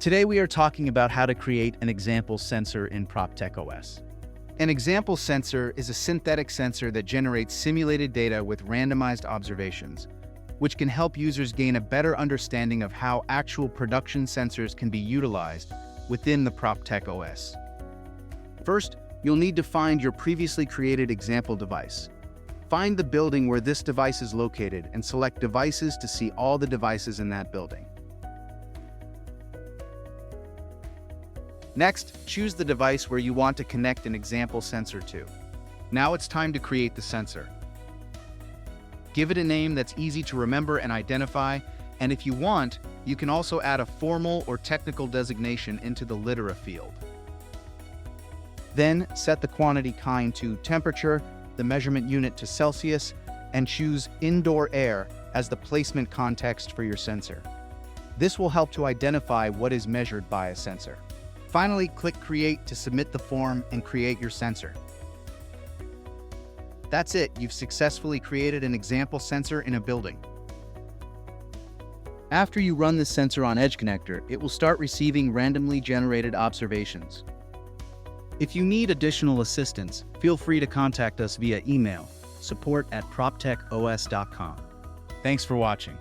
Today we are talking about how to create an example sensor in ProptechOS. An example sensor is a synthetic sensor that generates simulated data with randomized observations, which can help users gain a better understanding of how actual production sensors can be utilized within the ProptechOS. First, you'll need to find your previously created example device. Find the building where this device is located and select Devices to see all the devices in that building. Next, choose the device where you want to connect an example sensor to. Now it's time to create the sensor. Give it a name that's easy to remember and identify, and if you want, you can also add a formal or technical designation into the litera field. Then, set the quantity kind to temperature, the measurement unit to Celsius, and choose indoor air as the placement context for your sensor. This will help to identify what is measured by a sensor. Finally, click Create to submit the form and create your sensor. That's it, you've successfully created an example sensor in a building. After you run the sensor on Edge Connector, it will start receiving randomly generated observations. If you need additional assistance, feel free to contact us via email, support@proptechos.com. Thanks for watching.